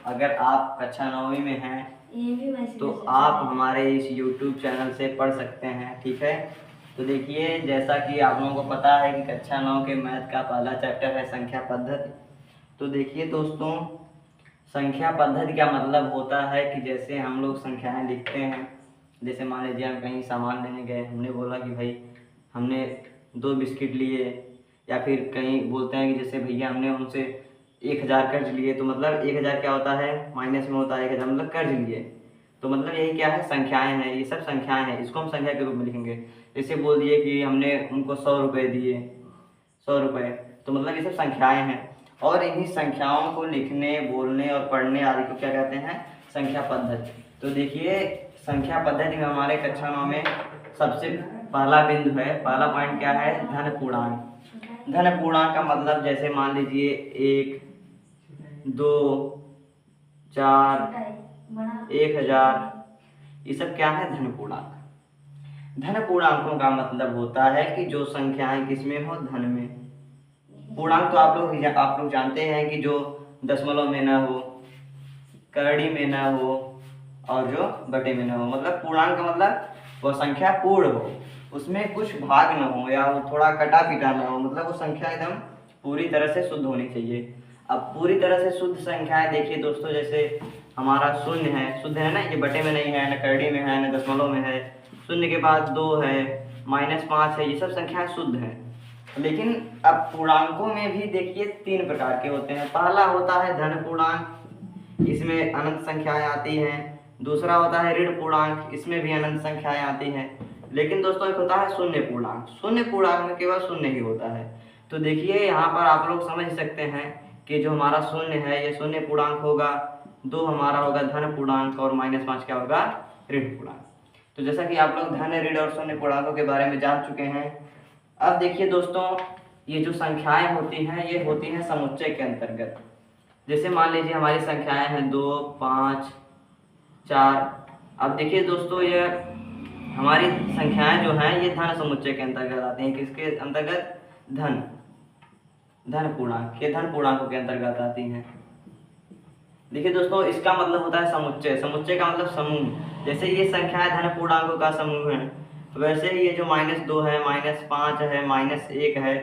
अगर आप कक्षा 9वीं में हैं तो आप हमारे इस YouTube चैनल से पढ़ सकते हैं। ठीक है, तो देखिए जैसा कि आप लोगों को पता है कि कक्षा 9 के मैथ का पहला चैप्टर है संख्या पद्धति। तो देखिए दोस्तों, संख्या पद्धति का मतलब होता है कि जैसे हम लोग संख्याएं लिखते हैं, जैसे मान लीजिए हम कहीं सामान लेने गए, हमने बोला कि भाई हमने 2 बिस्किट लिए, या फिर कहीं बोलते हैं कि जैसे भैया हमने उनसे 1000 कर्ज लिए, तो मतलब 1000 क्या होता है, माइनस में होता है 1000, मतलब कर्ज लिए। तो मतलब यही क्या है, संख्याएं हैं, ये सब संख्याएं हैं, इसको हम संख्या के रूप में लिखेंगे। जैसे बोल दिए कि हमने उनको 100 रुपये दिए, 100 रुपये, तो मतलब ये सब संख्याएं हैं। और इन्हीं संख्याओं को लिखने, बोलने और पढ़ने आदि को क्या कहते हैं, संख्या पद्धति। तो देखिए संख्या पद्धति में हमारे कक्षा 9 में सबसे पहला बिंदु है, पहला पॉइंट क्या है, धन पूर्णांक। धन पूर्णांक का मतलब जैसे मान लीजिए 1, 2, 4, 1000, ये सब क्या है, धन पूर्णांक। धन पूर्णांकों का मतलब होता है कि जो संख्याएं किसमें हो, धन में। पूर्णांक तो आप लोग जानते हैं कि जो दशमलव में ना हो, करड़ी में ना हो और जो बटे में ना हो। मतलब पूर्णांक का मतलब वो संख्या पूर्ण हो, उसमें कुछ भाग ना हो या वो थोड़ा कटा पिटा ना हो, मतलब वो संख्या एकदम पूरी तरह से शुद्ध होनी चाहिए। अब पूरी तरह से शुद्ध संख्याएं देखिए दोस्तों, जैसे हमारा शून्य है, शुद्ध है ना, ये बटे में नहीं है, न करड़ी में है, न दशमलव में है। शून्य के बाद 2 है, -5 है, ये सब संख्याएं शुद्ध हैं। लेकिन अब पूर्णांकों में भी देखिए 3 प्रकार के होते हैं। पहला होता है धन पूर्णांक, इसमें अनंत संख्याएं आती हैं। दूसरा होता है ऋण पूर्णांक, इसमें भी अनंत संख्याएं आती हैं। लेकिन दोस्तों एक होता है शून्य पूर्णांक, शून्य पूर्णांक में केवल शून्य ही होता है। तो देखिए यहाँ पर आप लोग समझ सकते हैं कि जो हमारा शून्य है ये शून्य पूर्णांक होगा, 2 हमारा होगा धन पूर्णांक और -5 क्या होगा, ऋण पूर्णांक। तो जैसा कि आप लोग धन, ऋण और शून्य पूर्णांकों के बारे में जान चुके हैं। अब देखिए दोस्तों, ये जो संख्याएं होती हैं ये होती हैं समुच्चय के अंतर्गत। जैसे मान लीजिए हमारी संख्याएं हैं 2, 5, 4। अब देखिए दोस्तों, ये हमारी संख्याएं जो हैं ये धन समुच्चय के अंतर्गत आती हैं। किसके अंतर्गत, धन पूर्णांक, ये धन पूर्णांकों के अंतर्गत आती हैं। देखिए दोस्तों, इसका मतलब होता है समुच्चय। समुच्चय का मतलब समूह। जैसे ये संख्याएं धन पूर्णांकों का समूह है, वैसे ही ये जो -2 है, -5 है, -1 है,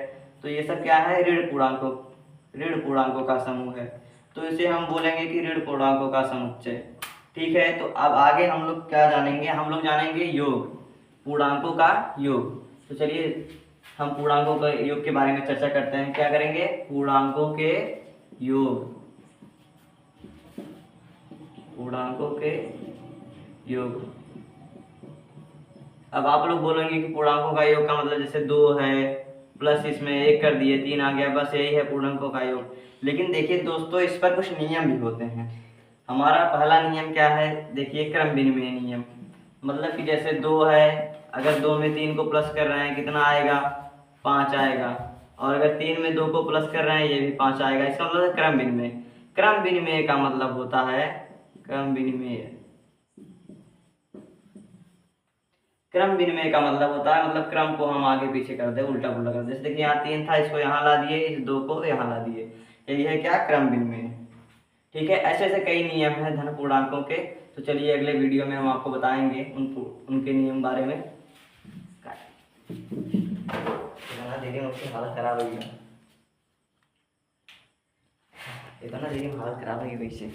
तो ये सब क्या है, ऋण पूर्णांकों का समूह है। तो इसे हम बोलेंगे कि ऋण पूर्णांकों का समुच्चय। ठीक है, तो अब आगे हम लोग क्या जानेंगे, हम लोग जानेंगे योग, पूर्णांकों का योग। तो चलिए हम पूर्णांकों के योग के बारे में चर्चा करते हैं। क्या करेंगे, पूर्णांकों के योग, पूर्णांकों के योग। अब आप लोग बोलेंगे कि पूर्णांकों का योग का मतलब जैसे 2 है प्लस इसमें 1 कर दिए, 3 आ गया, बस यही है पूर्णांकों का योग। लेकिन देखिए दोस्तों, इस पर कुछ नियम भी होते हैं। हमारा पहला नियम क्या है, देखिए क्रम विनिमय नियम। मतलब कि जैसे 2 है, अगर 2 में 3 को प्लस कर रहे हैं कितना आएगा, 5 आएगा। और अगर 3 में 2 को प्लस कर रहे हैं ये भी 5 आएगा। इसका मतलब है क्रम विनिमय। क्रम विनिमय का मतलब होता है, क्रम विनिमय का मतलब होता है, मतलब क्रम को हम आगे पीछे कर दे, उल्टा पुल्टा कर दे। जैसे देखिए यहाँ 3 था, इसको यहाँ ला दिए, इस 2 को यहाँ ला दिए, यही है क्या, क्रम विनिमय। ठीक है, ऐसे ऐसे कई नियम हैं धन पूर्णांकों के। तो चलिए अगले वीडियो में हम आपको बताएंगे उनके नियम बारे में। दीदी मुझकी हालत खराब हो गई, इतना दीदी हालत खराब हो गई वैसे।